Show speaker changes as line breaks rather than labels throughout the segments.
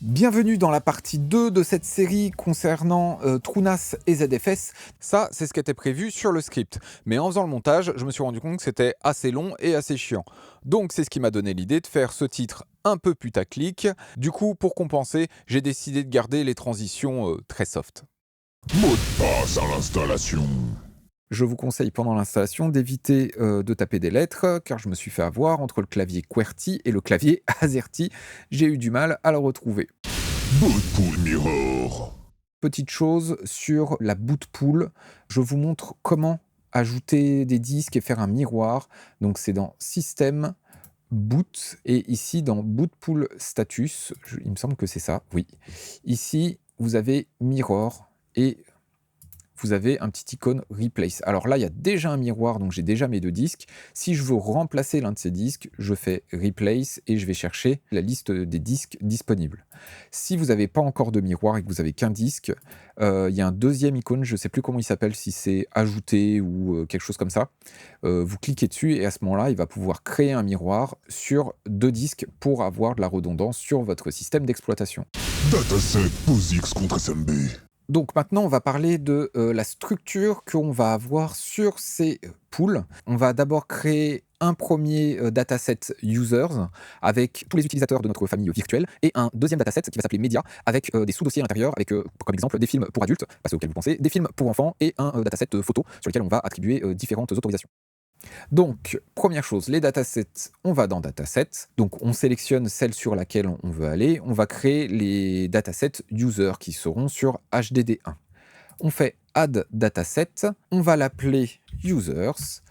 Bienvenue dans la partie 2 de cette série concernant TrueNAS et ZFS. Ça, c'est ce qui était prévu sur le script. Mais en faisant le montage, je me suis rendu compte que c'était assez long et assez chiant. Donc c'est ce qui m'a donné l'idée de faire ce titre un peu putaclic. Du coup, pour compenser, j'ai décidé de garder les transitions très soft.
Mot de passe à l'installation.
Je vous conseille pendant l'installation d'éviter de taper des lettres, car je me suis fait avoir entre le clavier QWERTY et le clavier AZERTY. J'ai eu du mal à le retrouver.
Bootpool Mirror.
Petite chose sur la bootpool, je vous montre comment ajouter des disques et faire un miroir. Donc c'est dans Système, Boot, et ici dans Bootpool Status, il me semble que c'est ça, oui. Ici, vous avez Mirror et vous avez un petit icône Replace. Alors là, il y a déjà un miroir, donc j'ai déjà mes deux disques. Si je veux remplacer l'un de ces disques, je fais Replace et je vais chercher la liste des disques disponibles. Si vous n'avez pas encore de miroir et que vous n'avez qu'un disque, il y a un deuxième icône, je ne sais plus comment il s'appelle, si c'est Ajouter ou quelque chose comme ça. Vous cliquez dessus et à ce moment-là, il va pouvoir créer un miroir sur deux disques pour avoir de la redondance sur votre système d'exploitation.
Dataset POSIX contre SMB.
Donc maintenant, on va parler de la structure qu'on va avoir sur ces pools. On va d'abord créer un premier dataset users avec tous les utilisateurs de notre famille virtuelle et un deuxième dataset qui va s'appeler média avec des sous-dossiers à l'intérieur avec comme exemple des films pour adultes, pas ceux auxquels vous pensez, des films pour enfants et un dataset photo sur lequel on va attribuer différentes autorisations. Donc, première chose, les datasets, on va dans Dataset. Donc, on sélectionne celle sur laquelle on veut aller. On va créer les datasets user qui seront sur HDD1. On fait Add Dataset. On va l'appeler Users.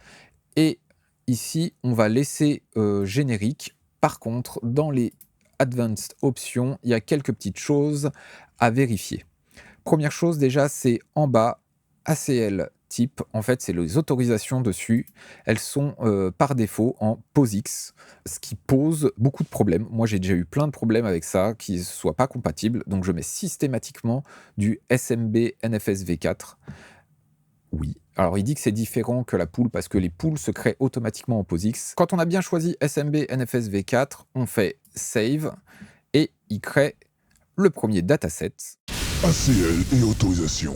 Et ici, on va laisser générique. Par contre, dans les Advanced Options, il y a quelques petites choses à vérifier. Première chose, déjà, c'est en bas, ACL type. En fait, c'est les autorisations dessus. Elles sont par défaut en POSIX, ce qui pose beaucoup de problèmes. Moi, j'ai déjà eu plein de problèmes avec ça, qui ne soient pas compatibles. Donc, je mets systématiquement du SMB NFS V4. Oui. Alors, il dit que c'est différent que la pool parce que les pools se créent automatiquement en POSIX. Quand on a bien choisi SMB NFS V4, on fait Save et il crée le premier dataset.
ACL et autorisation.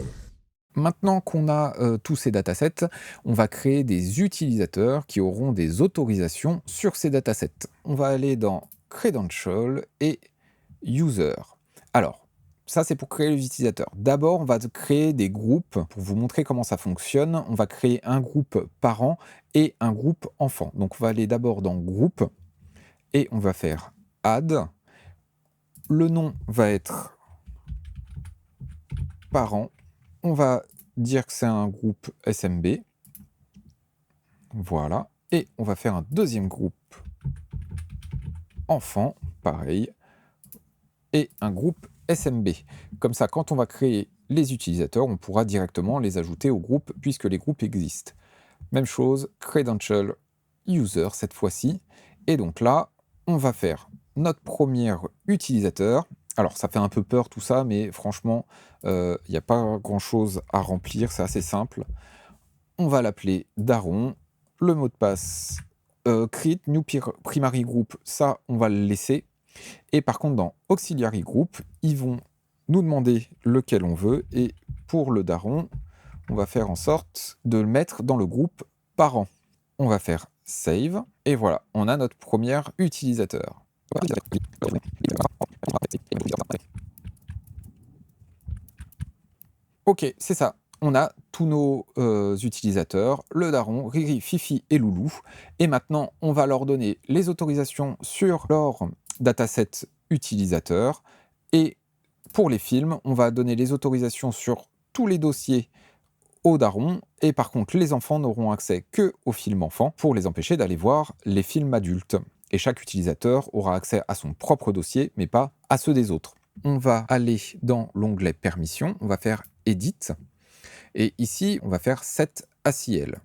Maintenant qu'on a tous ces datasets, on va créer des utilisateurs qui auront des autorisations sur ces datasets. On va aller dans Credential et User. Alors, ça c'est pour créer les utilisateurs. D'abord, on va créer des groupes pour vous montrer comment ça fonctionne. On va créer un groupe parent et un groupe enfant. Donc on va aller d'abord dans Groupe et on va faire Add. Le nom va être parent. On va dire que c'est un groupe SMB. Voilà. Et on va faire un deuxième groupe enfant, pareil. Et un groupe SMB. Comme ça, quand on va créer les utilisateurs, on pourra directement les ajouter au groupe puisque les groupes existent. Même chose, Credential User cette fois-ci. Et donc là, on va faire notre premier utilisateur. Alors, ça fait un peu peur tout ça, mais franchement, il n'y a pas grand-chose à remplir, c'est assez simple. On va l'appeler Daron. Le mot de passe, create new primary group, ça, on va le laisser. Et par contre, dans auxiliary group, ils vont nous demander lequel on veut. Et pour le Daron, on va faire en sorte de le mettre dans le groupe parent. On va faire save. Et voilà, on a notre premier utilisateur. Ok, c'est ça. On a tous nos utilisateurs, le daron, Riri, Fifi et Loulou. Et maintenant, on va leur donner les autorisations sur leur dataset utilisateur. Et pour les films, on va donner les autorisations sur tous les dossiers au daron. Et par contre, les enfants n'auront accès que aux films enfants pour les empêcher d'aller voir les films adultes. Et chaque utilisateur aura accès à son propre dossier, mais pas à ceux des autres. On va aller dans l'onglet Permissions, on va faire Edit. Et ici, on va faire Set ACL.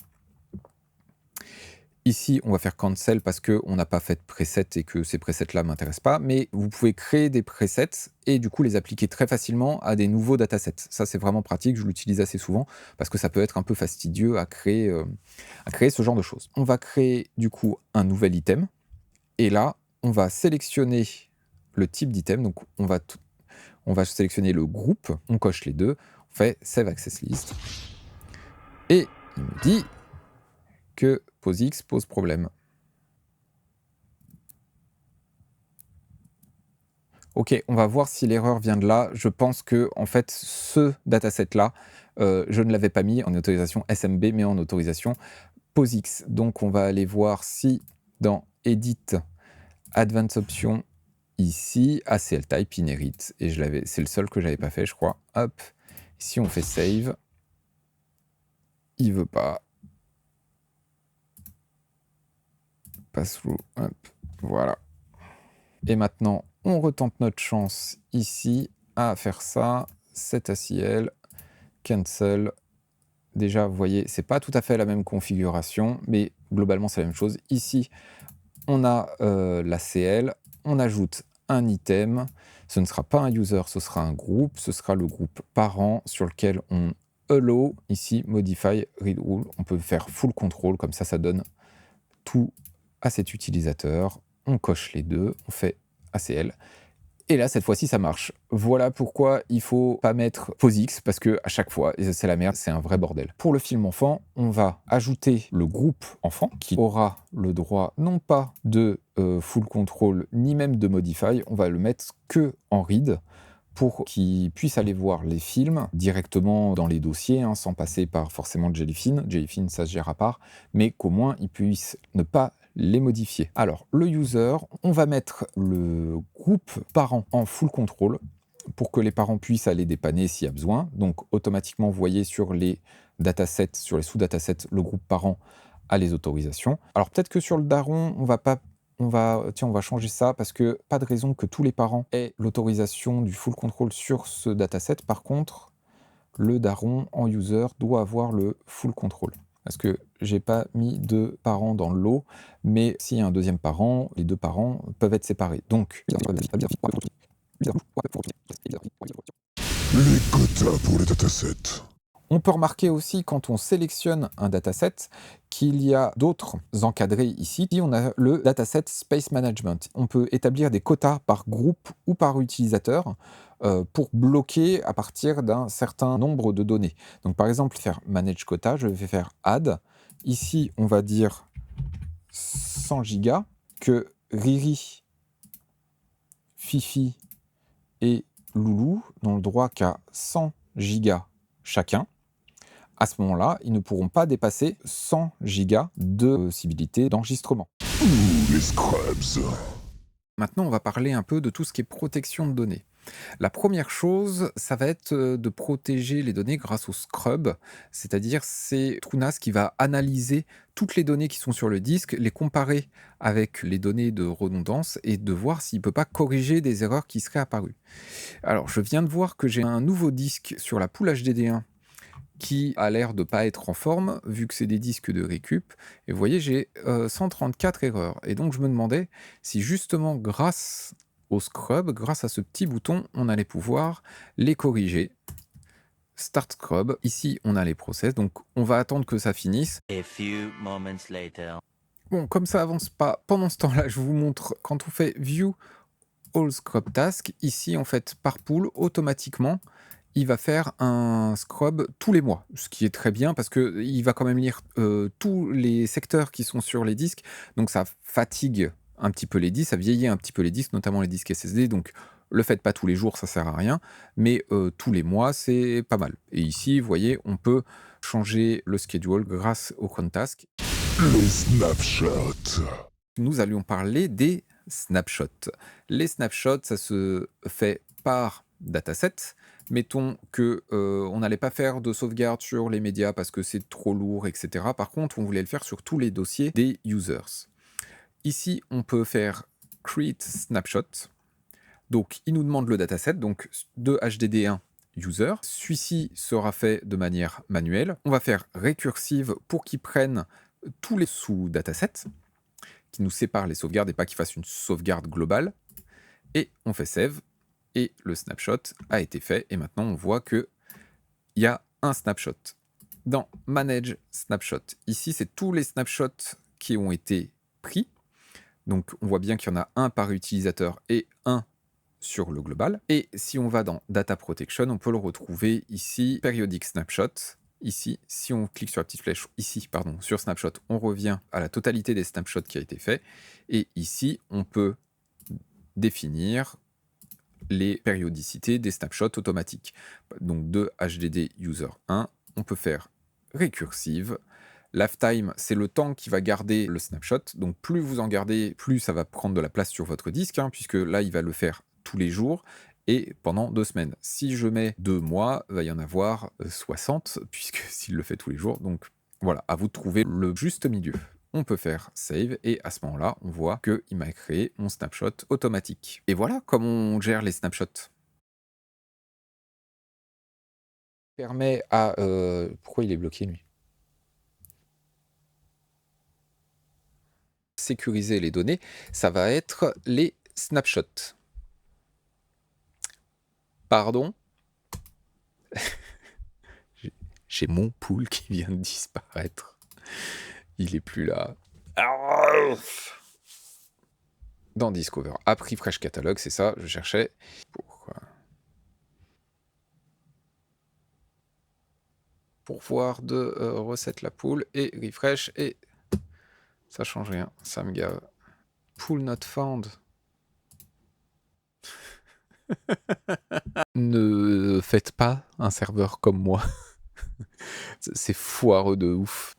Ici, on va faire Cancel parce qu'on n'a pas fait de preset et que ces presets-là ne m'intéressent pas. Mais vous pouvez créer des presets et du coup les appliquer très facilement à des nouveaux datasets. Ça, c'est vraiment pratique. Je l'utilise assez souvent parce que ça peut être un peu fastidieux à créer ce genre de choses. On va créer du coup un nouvel item. Et là, on va sélectionner le type d'item. Donc on va sélectionner le groupe, on coche les deux, on fait Save Access List. Et il me dit que POSIX pose problème. Ok, on va voir si l'erreur vient de là. Je pense que en fait, ce dataset-là, je ne l'avais pas mis en autorisation SMB, mais en autorisation POSIX. Donc on va aller voir si dans Edit, Advanced Options, ici, ACL Type Inherit. Et c'est le seul que j'avais pas fait, je crois. Hop, ici on fait Save. Il veut pas. Pass-through, hop, voilà. Et maintenant, on retente notre chance ici à faire ça. Set ACL, Cancel. Déjà, vous voyez, c'est pas tout à fait la même configuration, mais globalement, c'est la même chose. Ici, on a la CL, on ajoute un item. Ce ne sera pas un user, ce sera un groupe. Ce sera le groupe parent sur lequel on allow, ici, modify read rule. On peut faire full control, comme ça donne tout à cet utilisateur. On coche les deux, on fait ACL. Et là, cette fois-ci, ça marche. Voilà pourquoi il faut pas mettre POSIX, parce que à chaque fois, et c'est la merde, c'est un vrai bordel. Pour le film enfant, on va ajouter le groupe enfant, qui aura le droit non pas de full control, ni même de modify, on va le mettre que en read, pour qu'il puisse aller voir les films directement dans les dossiers, hein, sans passer par forcément Jellyfin. Jellyfin, ça se gère à part, mais qu'au moins il puisse ne pas les modifier. Alors, le user, on va mettre le groupe parent en full control pour que les parents puissent aller dépanner s'il y a besoin. Donc, automatiquement, vous voyez sur les datasets, sur les sous-datasets, le groupe parent a les autorisations. Alors, peut-être que sur le daron, on va changer ça parce que pas de raison que tous les parents aient l'autorisation du full control sur ce dataset. Par contre, le daron en user doit avoir le full control. Parce que j'ai pas mis deux parents dans le lot, mais s'il y a un deuxième parent, les deux parents peuvent être séparés. Donc,
Les quotas pour les datasets.
on peut remarquer aussi quand on sélectionne un dataset qu'il y a d'autres encadrés ici. On a le dataset Space Management. On peut établir des quotas par groupe ou par utilisateur pour bloquer à partir d'un certain nombre de données. Donc par exemple, faire Manage Quota, je vais faire Add. Ici, on va dire 100 gigas que Riri, Fifi et Loulou n'ont le droit qu'à 100 gigas chacun. À ce moment-là, ils ne pourront pas dépasser 100 gigas de possibilité d'enregistrement.
Ouh, les scrubs.
Maintenant, on va parler un peu de tout ce qui est protection de données. La première chose, ça va être de protéger les données grâce au scrub, c'est-à-dire c'est TrueNAS qui va analyser toutes les données qui sont sur le disque, les comparer avec les données de redondance et de voir s'il ne peut pas corriger des erreurs qui seraient apparues. Alors, je viens de voir que j'ai un nouveau disque sur la pool HDD1 qui a l'air de ne pas être en forme, vu que c'est des disques de récup. Et vous voyez, j'ai 134 erreurs. Et donc, je me demandais si justement, grâce au scrub, grâce à ce petit bouton, on allait pouvoir les corriger. Start Scrub. Ici, on a les process, donc on va attendre que ça finisse.
A few moments later.
Bon, comme ça avance pas, pendant ce temps-là, je vous montre, quand on fait View All Scrub Task, ici, en fait, par pool, automatiquement, il va faire un scrub tous les mois, ce qui est très bien parce qu'il va quand même lire tous les secteurs qui sont sur les disques, donc ça fatigue un petit peu les disques, ça vieillit un petit peu les disques, notamment les disques SSD, donc le faites pas tous les jours, ça sert à rien, mais tous les mois, c'est pas mal. Et ici, vous voyez, on peut changer le schedule grâce au Chrome Task.
Les snapshots.
Nous allions parler des snapshots. Les snapshots, ça se fait par dataset. Mettons que on n'allait pas faire de sauvegarde sur les médias parce que c'est trop lourd, etc. Par contre, on voulait le faire sur tous les dossiers des users. Ici, on peut faire Create Snapshot. Donc, il nous demande le dataset, donc de HDD1 user. Celui-ci sera fait de manière manuelle. On va faire Recursive pour qu'il prenne tous les sous-datasets, qui nous séparent les sauvegardes et pas qu'il fasse une sauvegarde globale. Et on fait Save. Et le snapshot a été fait. Et maintenant, on voit qu'il y a un snapshot. Dans Manage Snapshot, ici, c'est tous les snapshots qui ont été pris. Donc, on voit bien qu'il y en a un par utilisateur et un sur le global. Et si on va dans Data Protection, on peut le retrouver ici, Periodic Snapshot. Ici, si on clique sur la petite flèche ici, pardon, sur Snapshot, on revient à la totalité des snapshots qui a été fait. Et ici, on peut définir les périodicités des snapshots automatiques. Donc de HDD user 1, on peut faire récursive. Lifetime, c'est le temps qui va garder le snapshot. Donc plus vous en gardez, plus ça va prendre de la place sur votre disque, puisque là, il va le faire tous les jours et pendant 2 semaines. Si je mets 2 mois, il va y en avoir 60, puisque s'il le fait tous les jours. Donc voilà, à vous de trouver le juste milieu. On peut faire save et à ce moment-là, on voit qu'il m'a créé mon snapshot automatique. Et voilà comment on gère les snapshots. Permet à... Pourquoi il est bloqué lui? Sécuriser les données, ça va être les snapshots. Pardon? J'ai mon pool qui vient de disparaître. Il est plus là. Dans Discover. Appris Fresh Catalog, c'est ça, je cherchais. Pourquoi? Pour voir de recette la pool et refresh et ça change rien, ça me gave. Pool not found. Ne faites pas un serveur comme moi. C'est foireux de ouf.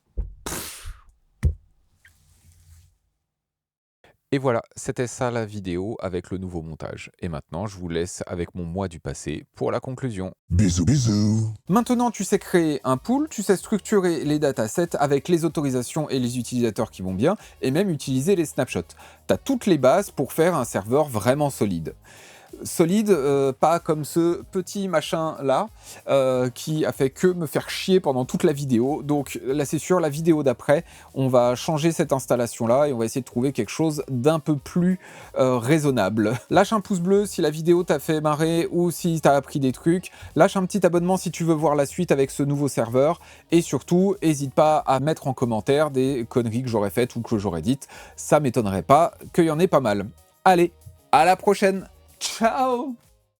Et voilà, c'était ça la vidéo avec le nouveau montage. Et maintenant, je vous laisse avec mon moi du passé pour la conclusion.
Bisous bisous.
Maintenant, tu sais créer un pool, tu sais structurer les datasets avec les autorisations et les utilisateurs qui vont bien, et même utiliser les snapshots. Tu as toutes les bases pour faire un serveur vraiment solide. Solide, pas comme ce petit machin là qui a fait que me faire chier pendant toute la vidéo. Donc là c'est sûr, la vidéo d'après on va changer cette installation là et on va essayer de trouver quelque chose d'un peu plus raisonnable. Lâche un pouce bleu si la vidéo t'a fait marrer ou si t'as appris des trucs. Lâche un petit abonnement si tu veux voir la suite avec ce nouveau serveur. Et surtout, n'hésite pas à mettre en commentaire des conneries que j'aurais faites ou que j'aurais dites. Ça m'étonnerait pas qu'il y en ait pas mal. Allez, à la prochaine. Ciao!